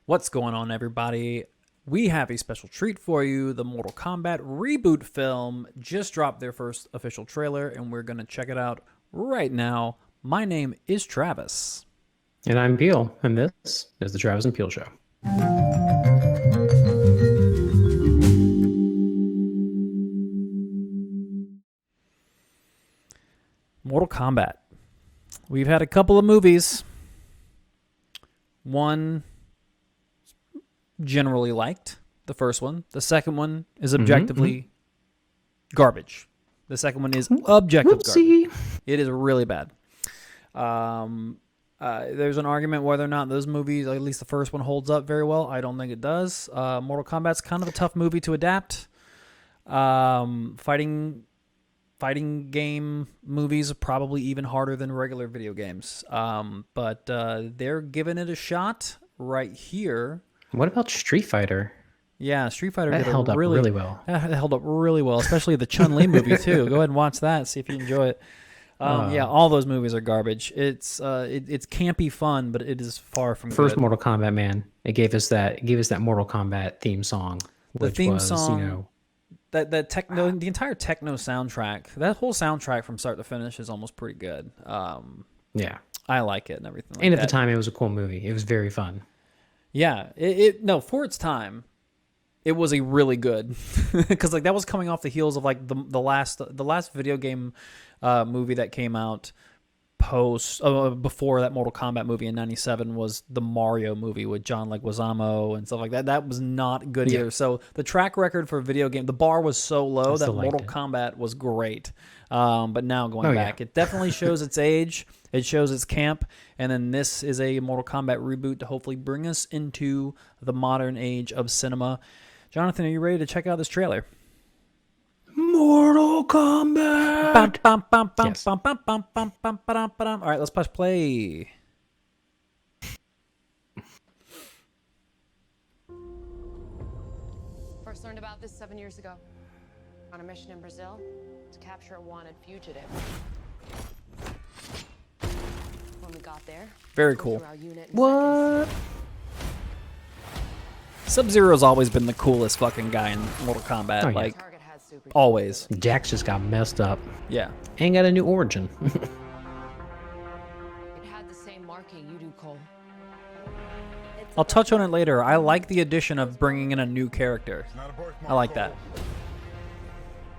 What's going on, everybody? We have a special treat for you. The Mortal Kombat Reboot film just dropped their first official trailer, and we're going to check it out right now. My name is Travis. And I'm Peel, and this is the Travis and Peel Show. Mortal Kombat. We've had a couple of movies. One generally liked, the first one. The second one is objectively garbage. The second one is objective garbage. It is really bad. There's an argument whether or not those movies, at least the first one, holds up very well. I don't think it does. Mortal Kombat's kind of a tough movie to adapt. Fighting game movies are probably even harder than regular video games. But they're giving it a shot right here. What about Street Fighter? Yeah, Street Fighter That held up really well. That held up really well, especially the Chun-Li movie too. Go ahead and watch that, see if you enjoy it. Yeah, all those movies are garbage. It's campy fun, but it is far from First good. Mortal Kombat, man. It gave us that Mortal Kombat theme song. The Which theme was, song, you know, that techno, the entire techno soundtrack, that whole soundtrack from start to finish is almost pretty good. yeah. I like it and everything. Like And at that. the time, it was a cool movie. It was very fun. Yeah, for its time, it was a really good, because like that was coming off the heels of like the last video game movie that came out before that Mortal Kombat movie in '97 was the Mario movie with John Leguizamo and stuff like that. That was not good either. So the track record for video game, the bar was so low that Mortal Kombat was great. But now going back, it definitely shows its age. It shows its camp. And then this is a Mortal Kombat reboot to hopefully bring us into the modern age of cinema. Jonathan, are you ready to check out this trailer? Mortal Kombat! Yes. All right, let's press play. First learned about this 7 years ago. On a mission in Brazil to capture a wanted fugitive. When we got there, Very cool. What? Sub-Zero's always been the coolest fucking guy in Mortal Kombat. Oh, yeah. Like, always. Jax just got messed up. Yeah. Ain't got a new origin. It had the same marking you do, Cole. I'll touch on it later. I like the addition of bringing in a new character. I like that.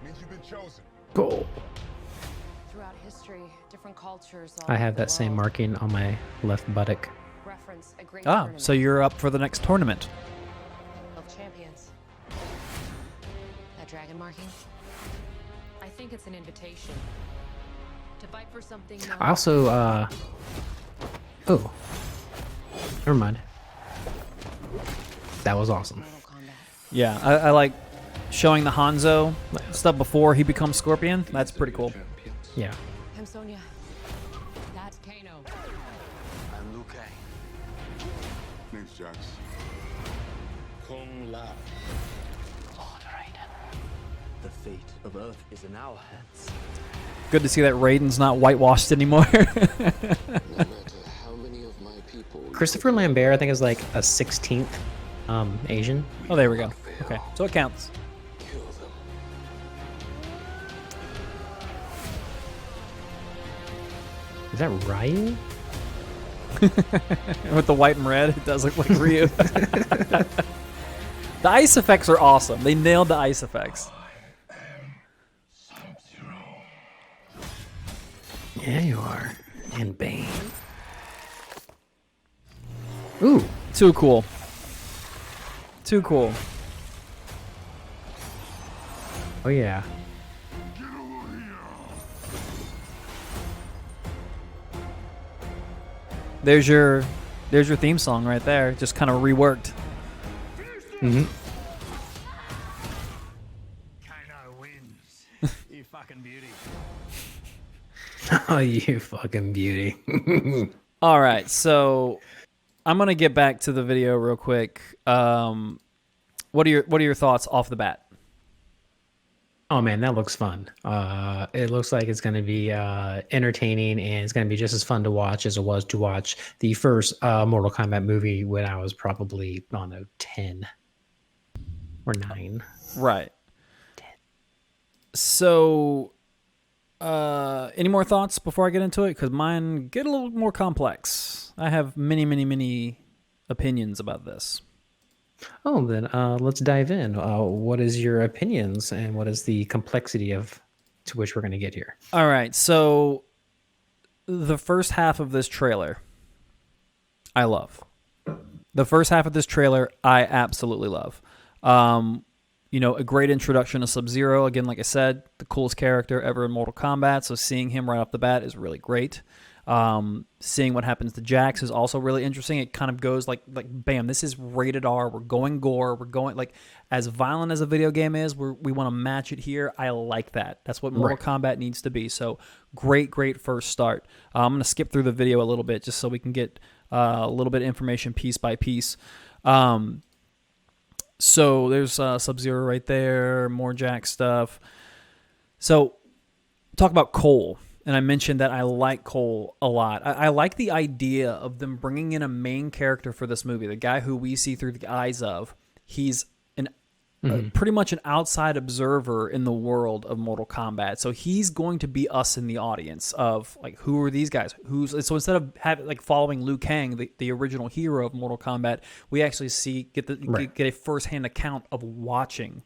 Means you've been chosen. Cool. Throughout history, different cultures. I have that same marking on my left buttock. Reference a great Ah, tournament so you're up for the next tournament. of champions. That dragon marking? I think it's an invitation to fight for something. I also, oh. Never mind. That was awesome. Mortal Kombat. Yeah, I like showing the Hanzo stuff before he becomes Scorpion. That's pretty cool. Yeah. I'm Sonya. That's Kano. I'm Liu Kang. Name's Jax. Kung Lao. Lord Raiden. The fate of Earth is in our hands. Good to see that Raiden's not whitewashed anymore. No matter how many of my people. Christopher Lambert, I think, is like a 16th Asian. Oh, there we go. Okay, so it counts. Kill them. Is that Ryu? With the white and red, it does look like Ryu. The ice effects are awesome. They nailed the ice effects. Yeah, you are. And Bane. Ooh. Too cool. Too cool. Oh, yeah. There's your theme song right there. Just kind of reworked. Mm-hmm. Kano wins. You fucking beauty. Oh, you fucking beauty. All right, so I'm gonna get back to the video real quick. What are your thoughts off the bat? Oh man, that looks fun. It looks like it's going to be entertaining, and it's going to be just as fun to watch as it was to watch the first Mortal Kombat movie when I was probably, I don't know, 10 or 9. Right. So, any more thoughts before I get into it? Because mine get a little more complex. I have many, many, many opinions about this. Oh, then let's dive in. What is your opinions, and what is the complexity of to which we're going to get here? All right. So, the first half of this trailer, I love. The first half of this trailer, I absolutely love. You know, a great introduction to Sub-Zero. Again, like I said, the coolest character ever in Mortal Kombat. So seeing him right off the bat is really great. Seeing what happens to Jax is also really interesting. It kind of goes like bam, this is rated R. We're going gore. We're going like as violent as a video game is. We want to match it here. I like that. That's what Mortal Kombat needs to be. So great first start. I'm gonna skip through the video a little bit just so we can get a little bit of information piece by piece. So there's Sub-Zero right there, more Jack stuff. So talk about Cole, and I mentioned that I like Cole a lot. I like the idea of them bringing in a main character for this movie, the guy who we see through the eyes of. He's pretty much an outside observer in the world of Mortal Kombat. So he's going to be us in the audience of like, who are these guys? So instead of following Liu Kang, the original hero of Mortal Kombat, we actually get a firsthand account of watching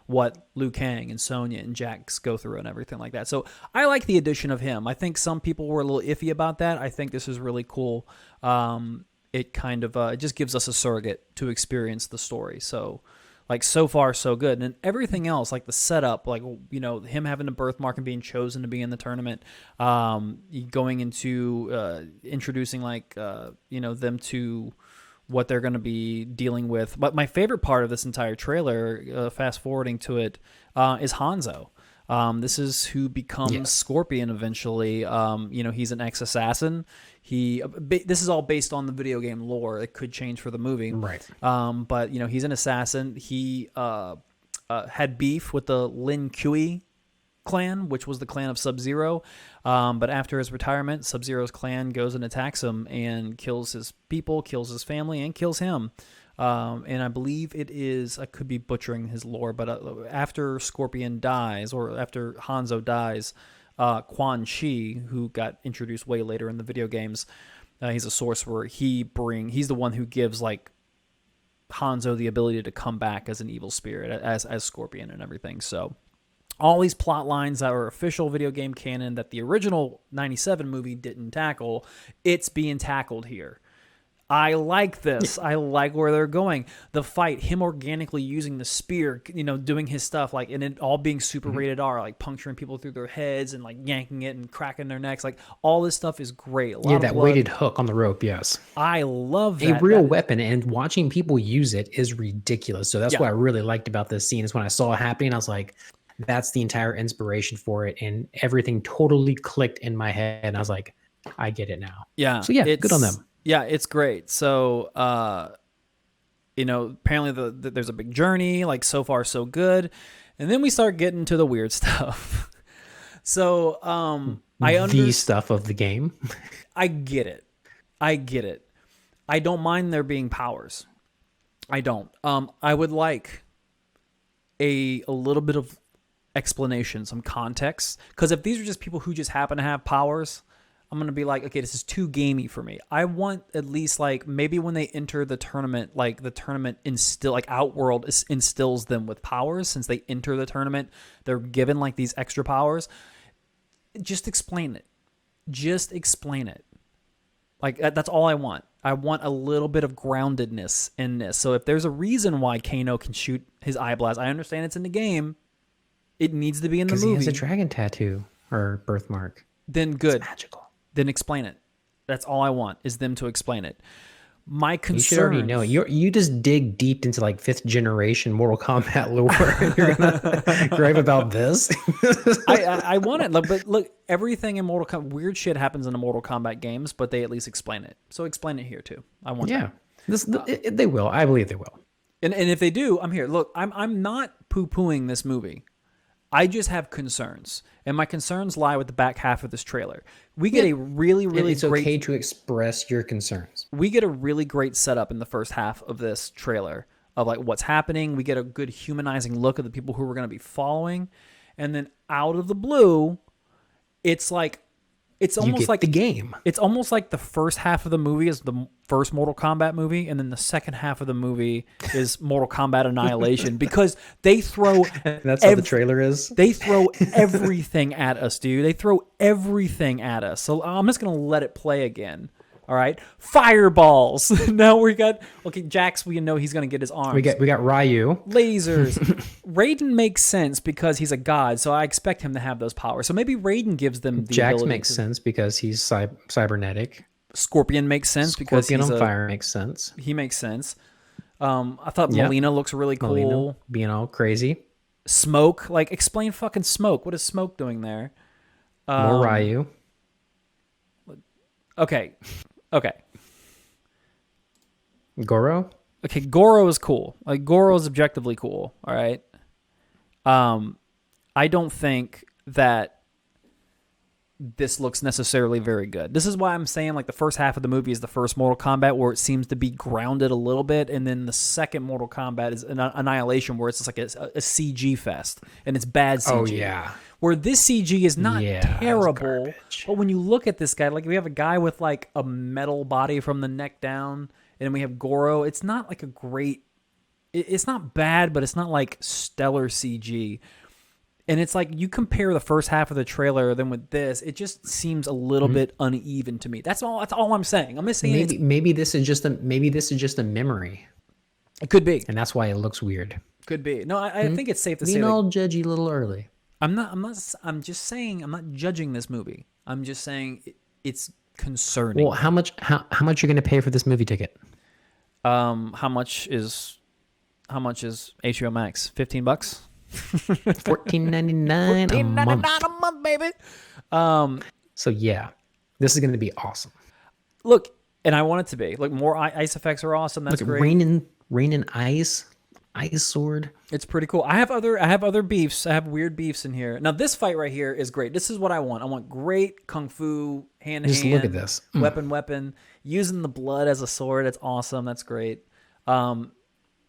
what Liu Kang and Sonya and Jax go through and everything like that. So I like the addition of him. I think some people were a little iffy about that. I think this is really cool. It kind of it just gives us a surrogate to experience the story. So like so far so good. And everything else, like the setup, like, you know, him having a birthmark and being chosen to be in the tournament, going into introducing like you know, them to what they're going to be dealing with. But my favorite part of this entire trailer, fast forwarding to it, is Hanzo. This is who becomes Scorpion eventually. You know, he's an ex-assassin. This is all based on the video game lore. It could change for the movie. Right. But, you know, he's an assassin. He had beef with the Lin Kuei clan, which was the clan of Sub-Zero. But after his retirement, Sub-Zero's clan goes and attacks him and kills his people, kills his family, and kills him. And I believe it is, I could be butchering his lore, but after Scorpion dies, or after Hanzo dies, Quan Chi, who got introduced way later in the video games, he's a sorcerer. He's the one who gives like Hanzo the ability to come back as an evil spirit, as Scorpion and everything. So all these plot lines that are official video game canon that the original 97 movie didn't tackle, it's being tackled here. I like this. I like where they're going. The fight, him organically using the spear, you know, doing his stuff, like, and it all being super rated R, like puncturing people through their heads and like yanking it and cracking their necks. Like all this stuff is great. Yeah, that weighted hook on the rope. Yes. I love that. A real weapon, and watching people use it is ridiculous. So that's what I really liked about this scene is when I saw it happening, I was like, that's the entire inspiration for it. And everything totally clicked in my head. And I was like, I get it now. Yeah. So yeah, good on them. Yeah, it's great. So, you know, apparently there's a big journey, like so far so good. And then we start getting to the weird stuff. So, I understand the stuff of the game. I get it. I don't mind there being powers. I don't. I would like a little bit of explanation, some context. Because if these are just people who just happen to have powers, I'm going to be like, okay, this is too gamey for me. I want at least like maybe when they enter the tournament, like the tournament Outworld instills them with powers. Since they enter the tournament, they're given like these extra powers. Just explain it. Like that's all I want. I want a little bit of groundedness in this. So if there's a reason why Kano can shoot his eye blast, I understand it's in the game. It needs to be in the movie. Because he has a dragon tattoo or birthmark. Then good. It's magical. Then explain it. That's all I want is them to explain it. My concern. You should already know. You just dig deep into like 5th generation Mortal Kombat lore. And you're gonna gripe about this. I want it. But look, everything in Mortal Kombat, weird shit happens in the Mortal Kombat games, but they at least explain it. So explain it here too. I want that. They will. I believe they will. And if they do, I'm here. Look, I'm not poo-pooing this movie. I just have concerns, and my concerns lie with the back half of this trailer. We get a really great. It's okay to express your concerns. We get a really great setup in the first half of this trailer of like what's happening. We get a good humanizing look of the people who we're going to be following, and then out of the blue, it's like it's almost like the game. It's almost like the first half of the movie is the first Mortal Kombat movie, and then the second half of the movie is Mortal Kombat Annihilation, because they throw that's how the trailer is. They throw everything at us, dude. They throw everything at us. So I'm just gonna let it play again. All right, fireballs. Now we got Jax. We know he's gonna get his arms. We got Ryu. Lasers. Raiden makes sense because he's a god, so I expect him to have those powers. So maybe Raiden gives them the Jax ability makes sense because he's cybernetic. Scorpion makes sense because Scorpion on fire makes sense. He makes sense. I thought Melina looks really cool. Melina being all crazy. Smoke, like explain fucking Smoke. What is Smoke doing there? More Ryu. Okay. Goro? Okay, Goro is cool. Like Goro is objectively cool, all right? I don't think that this looks necessarily very good. This is why I'm saying like the first half of the movie is the first Mortal Kombat where it seems to be grounded a little bit, and then the second Mortal Kombat is Annihilation where it's just like a CG fest, and it's bad CG. Oh, yeah. Where this CG is not terrible, but when you look at this guy, like we have a guy with like a metal body from the neck down, and we have Goro. It's not like a great, it's not bad, but it's not like stellar CG. And it's like you compare the first half of the trailer then with this, it just seems a little bit uneven to me. That's all I'm saying. I'm just saying maybe this is just a memory. It could be, and that's why it looks weird. Could be. No, I think it's safe to say. Being all judgy a little early. I'm just saying I'm not judging this movie. I'm just saying it's concerning. Well, how much are you going to pay for this movie ticket? How much is HBO Max? $15? $14.99 a month. $14.99 a month, baby. So yeah, this is going to be awesome. Look, and I want it to be. Like more ice effects are awesome. That's great. Rain and ice sword. It's pretty cool. I have other beefs. I have weird beefs in here. Now this fight right here is great. This is what I want. I want great kung fu hand to hand. Just look at this. Weapon. Using the blood as a sword. That's awesome. That's great.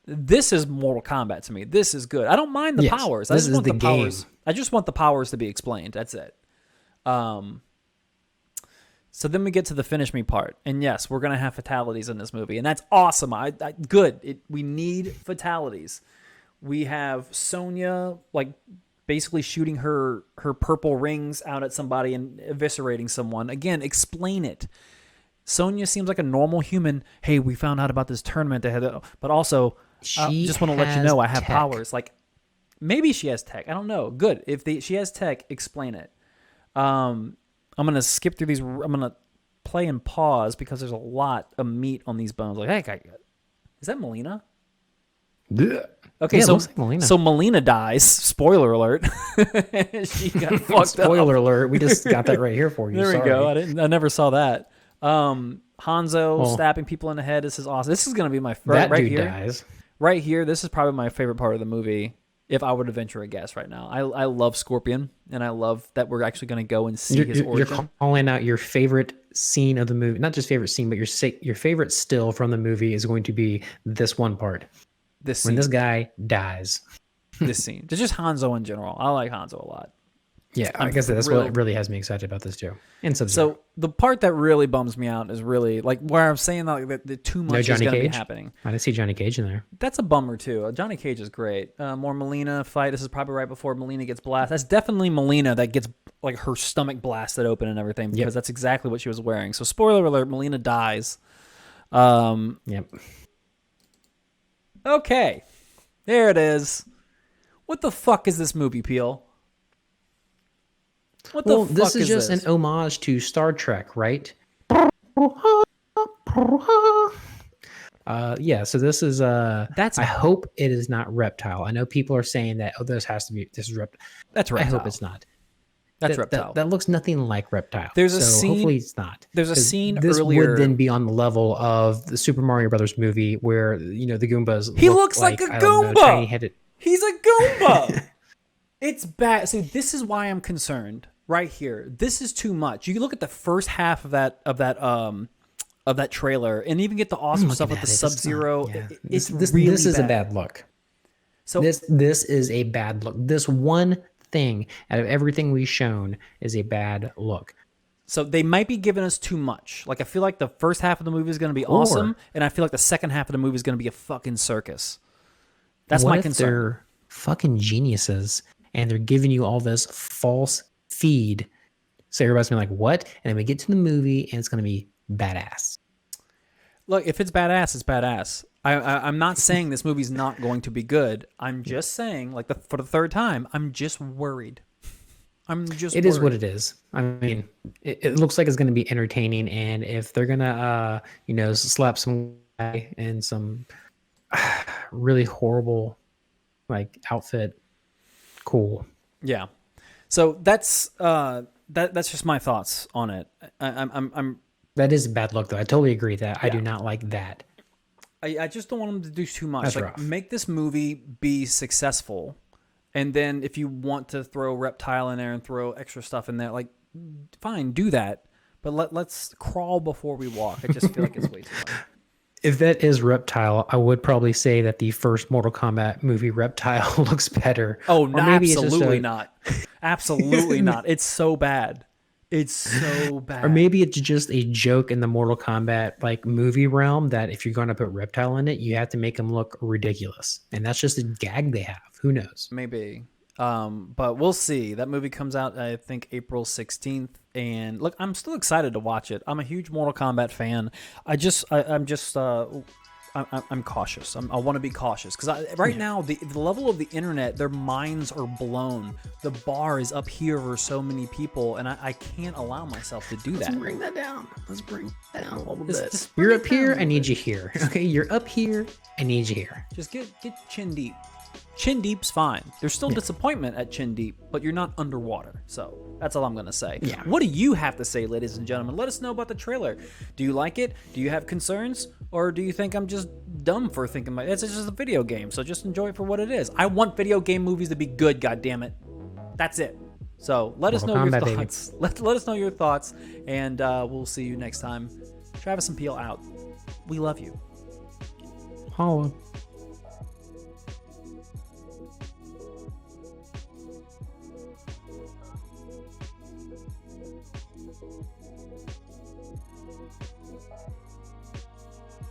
This is Mortal Kombat to me. This is good. I don't mind the powers. I just want the powers. I just want the powers to be explained. That's it. So then we get to the finish me part. And yes, we're going to have fatalities in this movie. And that's awesome. Good. We need fatalities. We have Sonya like basically shooting her purple rings out at somebody and eviscerating someone. Again, explain it. Sonya seems like a normal human. Hey, we found out about this tournament they had, but also just want to let you know I have powers. Like maybe she has tech. I don't know. Good. If she has tech, explain it. I'm going to skip through these. I'm going to play and pause because there's a lot of meat on these bones. Like, hey, is that Melina? Yeah. Okay, yeah, so like Melina. So Melina dies. Spoiler alert. She got fucked up. Spoiler alert. We just got that right here for you. There we go. I never saw that. Hanzo stabbing people in the head. This is awesome. This is going to be my favorite. That dude dies. Right here, this is probably my favorite part of the movie. If I were to venture a guess right now, I love Scorpion, and I love that we're actually going to go and see his origin. You're calling out your favorite scene of the movie, not just favorite scene, but your favorite still from the movie is going to be this one part. This scene. When this guy dies. This scene. It's just Hanzo in general. I like Hanzo a lot. Yeah, I guess that's what really has me excited about this too. And so the part that really bums me out is really like where I'm saying that the too much is going to be happening. I didn't see Johnny Cage in there. That's a bummer too. Johnny Cage is great. More Melina fight. This is probably right before Melina gets blasted. That's definitely Melina that gets like her stomach blasted open and everything because that's exactly what she was wearing. So spoiler alert: Melina dies. Yep. Okay, there it is. What the fuck is this movie, Peel? What the fuck this is just this? an homage to Star Trek, right? Yeah, so this is I hope it is not Reptile. I know people are saying that this is Reptile. That's Reptile. I hope it's not. That's Reptile. That looks nothing like Reptile. There's a scene. Hopefully it's not. There's a scene this earlier. This would then be on the level of the Super Mario Brothers movie where the Goombas. He looks like a Goomba. He's a Goomba. It's bad. See, this is why I'm concerned right here. This is too much. You look at the first half of that trailer, and even get the awesome stuff with the Sub-Zero. This really is bad. a bad look. So this is a bad look. This one thing out of everything we've shown is a bad look. So they might be giving us too much. Like, I feel like the first half of the movie is going to be awesome, and I feel like the second half of the movie is going to be a fucking circus. That's my concern. They're fucking geniuses, and they're giving you all this false feed. So everybody's gonna be like, what? And then we get to the movie, and it's going to be badass. Look, if it's badass, it's badass. I'm not saying this movie's not going to be good. I'm just saying, like, for the third time, I'm just worried. It is what it is. I mean, it looks like it's going to be entertaining, and if they're gonna, slap some guy in some really horrible, like, outfit, cool. Yeah. So that's just my thoughts on it. I'm. That is a bad look, though. I totally agree that I do not like that. I just don't want them to do too much. That's like, rough. Make this movie be successful. And then if you want to throw Reptile in there and throw extra stuff in there, like, fine, do that. But let's crawl before we walk. I just feel like it's way too much. If that is Reptile, I would probably say that the first Mortal Kombat movie, Reptile, looks better. Oh, no, absolutely not. Absolutely not. It's so bad. It's so bad. Or maybe it's just a joke in the Mortal Kombat like movie realm that if you're going to put Reptile in it, you have to make him look ridiculous. And that's just a gag they have. Who knows? Maybe. But we'll see. That movie comes out, I think, April 16th. And look, I'm still excited to watch it. I'm a huge Mortal Kombat fan. I'm cautious. I want to be cautious because right now the level of the internet, their minds are blown. The bar is up here for so many people, and I can't allow myself to do that. Let's bring that down. Let's bring that down a little bit. You're up here. I need you here. Okay, you're up here. I need you here. Just get chin deep. Chin deep's fine. There's still disappointment at chin deep, but you're not underwater. So that's all I'm going to say. Yeah. What do you have to say, ladies and gentlemen? Let us know about the trailer. Do you like it? Do you have concerns? Or do you think I'm just dumb for thinking it's just a video game, so just enjoy it for what it is? I want video game movies to be good, goddammit. That's it. So let us know your thoughts. Let us know your thoughts, and we'll see you next time. Travis and Peel out. We love you. Holla.